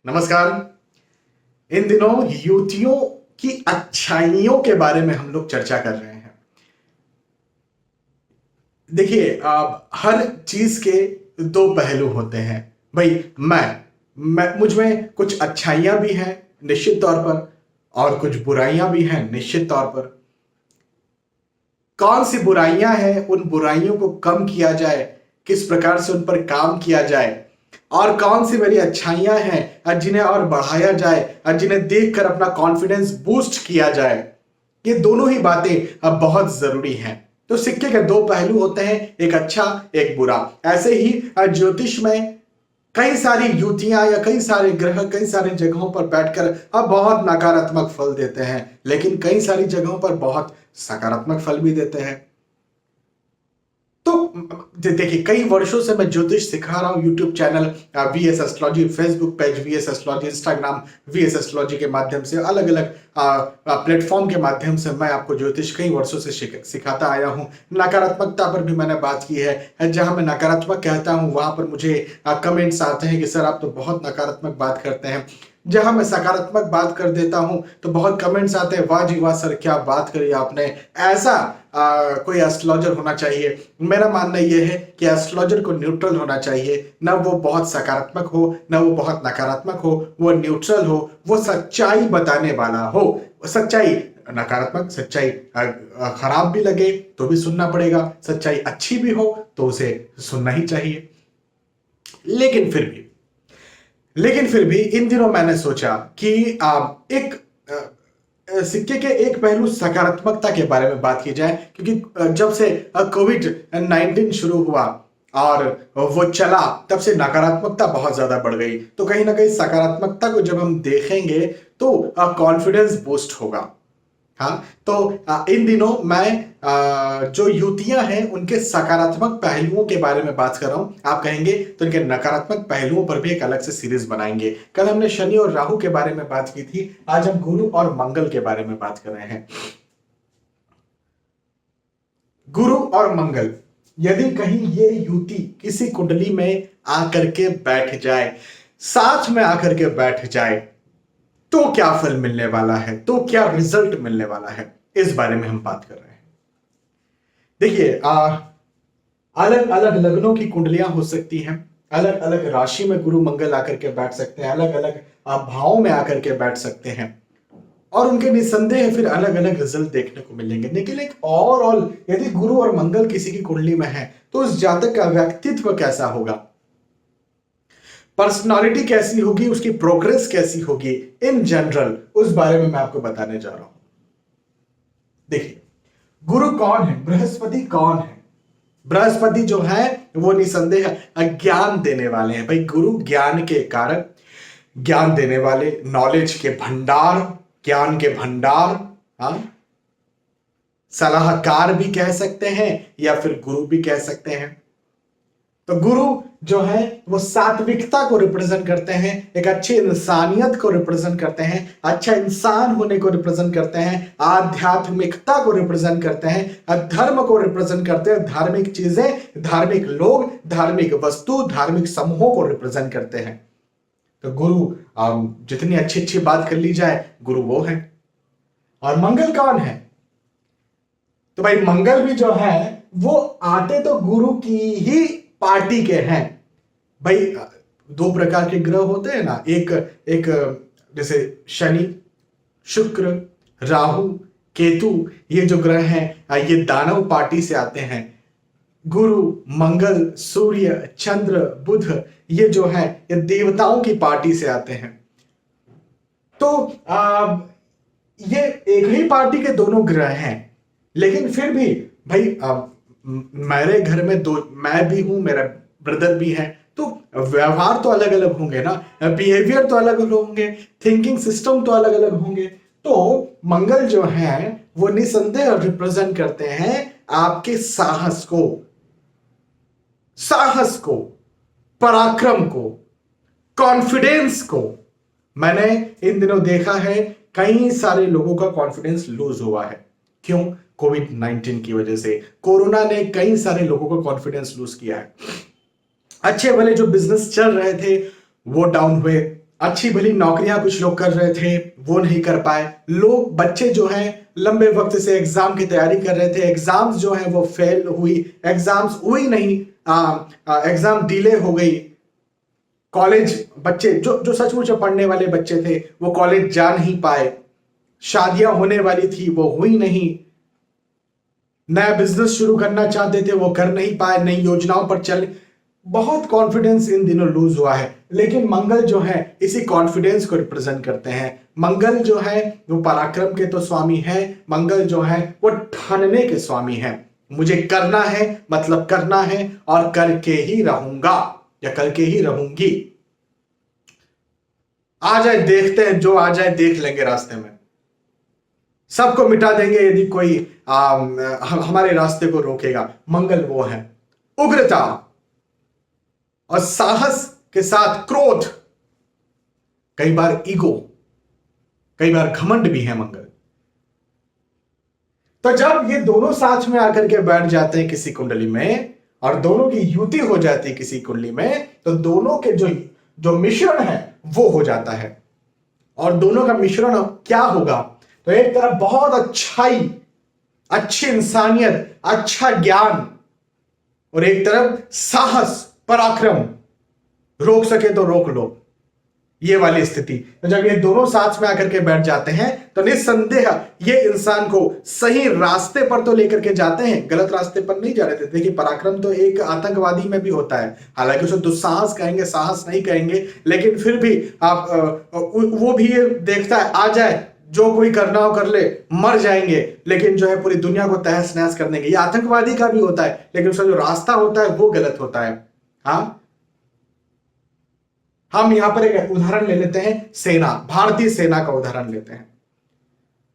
नमस्कार। इन दिनों युवतियों की अच्छाइयों के बारे में हम लोग चर्चा कर रहे हैं। देखिए, हर चीज के दो पहलू होते हैं। भाई मैं मुझ में कुछ अच्छाइयां भी हैं निश्चित तौर पर, और कुछ बुराइयां भी हैं निश्चित तौर पर। कौन सी बुराइयां हैं, उन बुराइयों को कम किया जाए, किस प्रकार से उन पर काम किया जाए, और कौन सी मेरी अच्छाइयां हैं जिन्हें और बढ़ाया जाए और जिन्हें देखकर अपना कॉन्फिडेंस बूस्ट किया जाए, ये दोनों ही बातें अब बहुत जरूरी हैं। तो सिक्के के दो पहलू होते हैं, एक अच्छा एक बुरा। ऐसे ही ज्योतिष में कई सारी युतियां या कई सारे ग्रह कई सारी जगहों पर बैठकर अब बहुत नकारात्मक फल देते हैं, लेकिन कई सारी जगहों पर बहुत सकारात्मक फल भी देते हैं। तो देखिए, कई वर्षों से मैं ज्योतिष सिखा रहा हूं। YouTube channel VS astrology, Facebook page VS astrology, Instagram VS astrology के माध्यम से, अलग अलग प्लेटफॉर्म के माध्यम से मैं आपको ज्योतिष कई वर्षों से सिखाता आया हूं। नकारात्मकता पर भी मैंने बात की है। जहां मैं नकारात्मक कहता हूं वहां पर मुझे कमेंट्स आते हैं कि सर आप तो बहुत नकारात्मक बात करते हैं। जहां मैं सकारात्मक बात कर देता हूं तो बहुत कमेंट्स आते हैं, वाह जी वाह सर क्या बात करी आपने। ऐसा कोई एस्ट्रोलॉजर होना चाहिए। मेरा मानना यह है कि एस्ट्रोलॉजर को न्यूट्रल होना चाहिए, ना वो बहुत सकारात्मक हो ना वो बहुत नकारात्मक हो, वो न्यूट्रल हो, वो सच्चाई बताने वाला हो। सच्चाई, नकारात्मक सच्चाई खराब भी लगे तो भी सुनना पड़ेगा, सच्चाई अच्छी भी हो तो उसे सुनना ही चाहिए। लेकिन फिर भी इन दिनों मैंने सोचा कि एक सिक्के के एक पहलू सकारात्मकता के बारे में बात की जाए, क्योंकि जब से कोविड-19 शुरू हुआ और वो चला, तब से नकारात्मकता बहुत ज्यादा बढ़ गई। तो कहीं ना कहीं सकारात्मकता को जब हम देखेंगे तो कॉन्फिडेंस बूस्ट होगा। हाँ, तो इन दिनों मैं जो युतियां हैं उनके सकारात्मक पहलुओं के बारे में बात कर रहा हूं। आप कहेंगे तो इनके नकारात्मक पहलुओं पर भी एक अलग से सीरीज बनाएंगे। कल हमने शनि और राहु के बारे में बात की थी, आज हम गुरु और मंगल के बारे में बात कर रहे हैं। गुरु और मंगल, यदि कहीं ये युति किसी कुंडली में आकर के बैठ जाए, साथ में आकर के बैठ जाए, तो क्या फल मिलने वाला है, तो क्या रिजल्ट मिलने वाला है, इस बारे में हम बात कर रहे हैं। देखिए, अलग अलग लग्नों की कुंडलियां हो सकती हैं, अलग अलग राशि में गुरु मंगल आकर के बैठ सकते हैं, अलग अलग भावों में आकर के बैठ सकते हैं, और उनके निसंदेह फिर अलग अलग रिजल्ट देखने को मिलेंगे। लेकिन एक ओवरऑल यदि गुरु और मंगल किसी की कुंडली में है तो उस जातक का व्यक्तित्व कैसा होगा, पर्सनालिटी कैसी होगी, उसकी प्रोग्रेस कैसी होगी, इन जनरल उस बारे में मैं आपको बताने जा रहा हूं। देखिए, गुरु कौन है, बृहस्पति कौन है? बृहस्पति जो है वो निसंदेह ज्ञान देने वाले हैं। भाई, गुरु ज्ञान के कारक, ज्ञान देने वाले, नॉलेज के भंडार, ज्ञान के भंडार, हाँ, सलाहकार भी कह सकते हैं या फिर गुरु भी कह सकते हैं। तो गुरु जो है वो सात्विकता को रिप्रेजेंट करते हैं, एक अच्छी इंसानियत को रिप्रेजेंट करते हैं, अच्छा इंसान होने को रिप्रेजेंट करते हैं, आध्यात्मिकता को रिप्रेजेंट करते हैं, धर्म को रिप्रेजेंट करते हैं, धार्मिक चीजें, धार्मिक लोग, धार्मिक वस्तु, धार्मिक समूहों को रिप्रेजेंट करते हैं। तो गुरु, जितनी अच्छी अच्छी बात कर ली जाए, गुरु वो है। और मंगल कौन है? तो भाई, मंगल भी जो है वो आते तो गुरु की ही पार्टी के हैं। भाई, दो प्रकार के ग्रह होते हैं ना, एक जैसे शनि, शुक्र, राहु, केतु, ये जो ग्रह हैं ये दानव पार्टी से आते हैं। गुरु, मंगल, सूर्य, चंद्र, बुध, ये जो है ये देवताओं की पार्टी से आते हैं। तो ये एक ही पार्टी के दोनों ग्रह हैं, लेकिन फिर भी भाई, मेरे घर में दो, मैं भी हूं, मेरा ब्रदर भी है, तो व्यवहार तो अलग अलग होंगे ना, बिहेवियर तो अलग अलग होंगे, थिंकिंग सिस्टम तो अलग अलग होंगे। तो मंगल जो है वो निसंदेह रिप्रेजेंट करते हैं आपके साहस को, पराक्रम को, कॉन्फिडेंस को। मैंने इन दिनों देखा है कई सारे लोगों का कॉन्फिडेंस लूज हुआ है। क्यों? कोविड-19 की वजह से। कोरोना ने कई सारे लोगों का कॉन्फिडेंस लूज किया है। अच्छे भले जो बिजनेस चल रहे थे वो डाउन हुए, अच्छी भली नौकरियां कुछ लोग कर रहे थे, वो नहीं कर पाए। लोग बच्चे जो हैं लंबे वक्त से एग्जाम की तैयारी कर रहे थे, एग्जाम्स जो हैं वो फेल हुई, एग्जाम्स हुई नहीं, एग्जाम डिले हो गई। कॉलेज बच्चे जो जो सचमुच पढ़ने वाले बच्चे थे वो कॉलेज जा नहीं पाए। शादियां होने वाली थी वो हुई नहीं। नया बिजनेस शुरू करना चाहते थे वो कर नहीं पाए, नई योजनाओं पर चल। बहुत कॉन्फिडेंस इन दिनों लूज हुआ है। लेकिन मंगल जो है इसी कॉन्फिडेंस को रिप्रेजेंट करते हैं। मंगल जो है वो पराक्रम के तो स्वामी है। मंगल जो है वो ठानने के स्वामी है। मुझे करना है मतलब करना है और करके ही रहूंगा या करके ही रहूंगी। आ जाए देखते हैं, जो आ जाए देख लेंगे रास्ते में। सबको मिटा देंगे यदि कोई हमारे रास्ते को रोकेगा। मंगल वो है उग्रता और साहस के साथ क्रोध, कई बार ईगो, कई बार घमंड भी है मंगल। तो जब ये दोनों साथ में आकर के बैठ जाते हैं किसी कुंडली में और दोनों की युति हो जाती है किसी कुंडली में, तो दोनों के जो जो मिश्रण है वो हो जाता है। और दोनों का मिश्रण क्या होगा? तो एक तरफ बहुत अच्छाई, अच्छी इंसानियत, अच्छा ज्ञान, और एक तरफ साहस, पराक्रम, रोक सके तो रोक लो, ये वाली स्थिति। तो जब ये दोनों साथ में आकर के बैठ जाते हैं तो निस्संदेह ये इंसान को सही रास्ते पर तो लेकर के जाते हैं, गलत रास्ते पर नहीं जा रहे थे। देखिए पराक्रम तो एक आतंकवादी में भी होता है, हालांकि उसे दुस्साहस कहेंगे, साहस नहीं कहेंगे, लेकिन फिर भी आप वो भी ये देखता है आ जाए, जो कोई करना हो कर ले, मर जाएंगे, लेकिन जो है पूरी दुनिया को तहस नहस कर देंगे। ये आतंकवादी का भी होता है, लेकिन उसका जो रास्ता होता है वो गलत होता है। हाँ, हम यहां पर एक उदाहरण ले लेते हैं, सेना, भारतीय सेना का उदाहरण लेते हैं।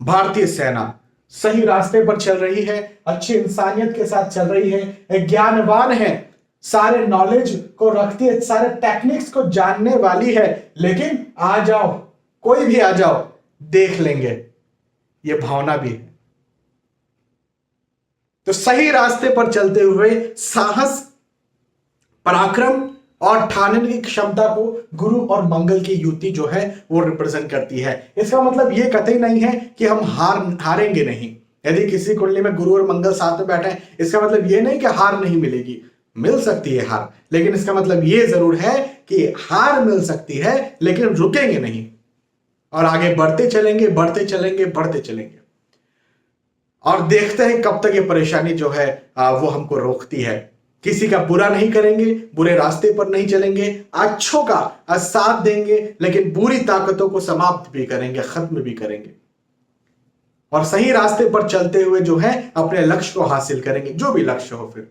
भारतीय सेना सही रास्ते पर चल रही है, अच्छी इंसानियत के साथ चल रही है, ज्ञानवान है, सारे नॉलेज को रखती है, सारे टेक्निक्स को जानने वाली है, लेकिन आ जाओ, कोई भी आ जाओ, देख लेंगे, ये भावना भी है। तो सही रास्ते पर चलते हुए साहस, पराक्रम और ठानने की क्षमता को गुरु और मंगल की युति जो है वो रिप्रेजेंट करती है। इसका मतलब ये कतई नहीं है कि हम हारेंगे नहीं। यदि किसी कुंडली में गुरु और मंगल साथ में बैठे हैं, इसका मतलब ये नहीं कि हार नहीं मिलेगी, मिल सकती है हार, लेकिन इसका मतलब ये जरूर है कि हार मिल सकती है लेकिन रुकेंगे नहीं और आगे बढ़ते चलेंगे, बढ़ते चलेंगे, बढ़ते चलेंगे। और देखते हैं कब तक ये परेशानी जो है वो हमको रोकती है। किसी का बुरा नहीं करेंगे, बुरे रास्ते पर नहीं चलेंगे, अच्छों का साथ देंगे, लेकिन बुरी ताकतों को समाप्त भी करेंगे, खत्म भी करेंगे और सही रास्ते पर चलते हुए जो है अपने लक्ष्य को हासिल करेंगे, जो भी लक्ष्य हो। फिर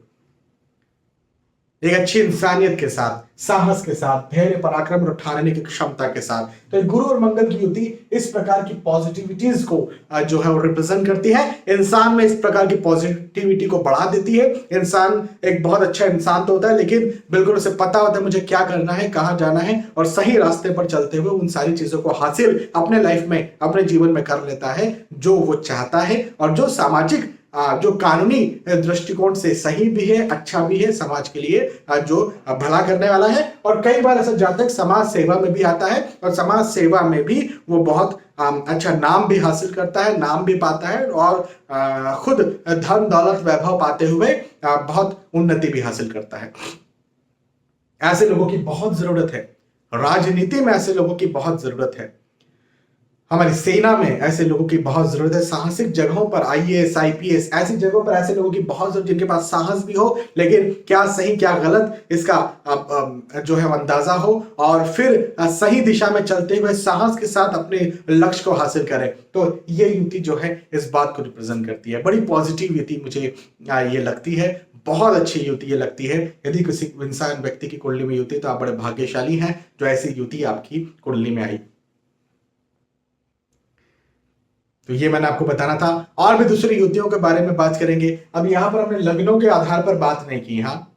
एक अच्छी इंसानियत के साथ, साहस के साथ, धैर्य, पराक्रम और ठानने की क्षमता के साथ। तो गुरु और मंगल की युति इस प्रकार की पॉजिटिविटीज को जो है वो रिप्रेजेंट करती है। इंसान में इस प्रकार की पॉजिटिविटी को बढ़ा देती है। इंसान एक बहुत अच्छा इंसान तो होता है, लेकिन बिल्कुल उसे पता होता है मुझे क्या करना है, कहां जाना है, और सही रास्ते पर चलते हुए उन सारी चीजों को हासिल अपने लाइफ में, अपने जीवन में कर लेता है जो वो चाहता है और जो सामाजिक, जो कानूनी दृष्टिकोण से सही भी है, अच्छा भी है, समाज के लिए जो भला करने वाला है। और कई बार ऐसा जाता है समाज सेवा में भी आता है और समाज सेवा में भी वो बहुत अच्छा नाम भी हासिल करता है, नाम भी पाता है और खुद धन दौलत वैभव पाते हुए बहुत उन्नति भी हासिल करता है। ऐसे लोगों की बहुत जरूरत है, राजनीति में ऐसे लोगों की बहुत जरूरत है, हमारी सेना में ऐसे लोगों की बहुत जरूरत है, साहसिक जगहों पर, आईएएस, आईपीएस, ऐसी जगहों पर ऐसे लोगों की बहुत जरूरत, जिनके पास साहस भी हो, लेकिन क्या सही क्या गलत इसका जो है अंदाजा हो, और फिर सही दिशा में चलते हुए साहस के साथ अपने लक्ष्य को हासिल करें। तो ये युति जो है इस बात को रिप्रेजेंट करती है। बड़ी पॉजिटिव युति मुझे ये लगती है, बहुत अच्छी युति ये लगती है। यदि किसी इंसान व्यक्ति की कुंडली में युति, तो आप बड़े भाग्यशाली हैं जो ऐसी युति आपकी कुंडली में आई। तो ये मैंने आपको बताना था। और भी दूसरी युतियों के बारे में बात करेंगे। अब यहां पर हमने लग्नों के आधार पर बात नहीं की, हाँ,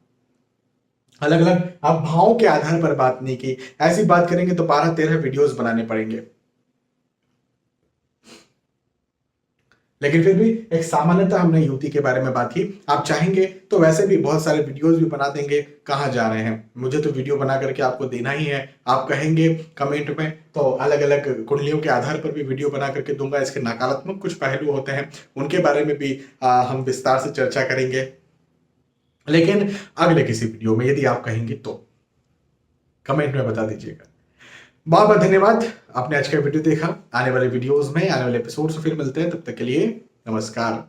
अलग अलग अब भावों के आधार पर बात नहीं की। ऐसी बात करेंगे तो 12-13 वीडियोस बनाने पड़ेंगे। लेकिन फिर भी एक सामान्यतः हमने युति के बारे में बात की। आप चाहेंगे तो वैसे भी बहुत सारे वीडियोस भी बना देंगे, कहाँ जा रहे हैं, मुझे तो वीडियो बना करके आपको देना ही है। आप कहेंगे कमेंट में तो अलग अलग कुंडलियों के आधार पर भी वीडियो बना करके दूंगा। इसके नकारात्मक कुछ पहलू होते हैं, उनके बारे में भी हम विस्तार से चर्चा करेंगे, लेकिन अगले किसी वीडियो में यदि आप कहेंगे तो कमेंट में बता दीजिएगा। बहुत बहुत धन्यवाद, आपने आज का वीडियो देखा। आने वाले वीडियोस में, आने वाले एपिसोड से फिर मिलते हैं, तब तक के लिए नमस्कार।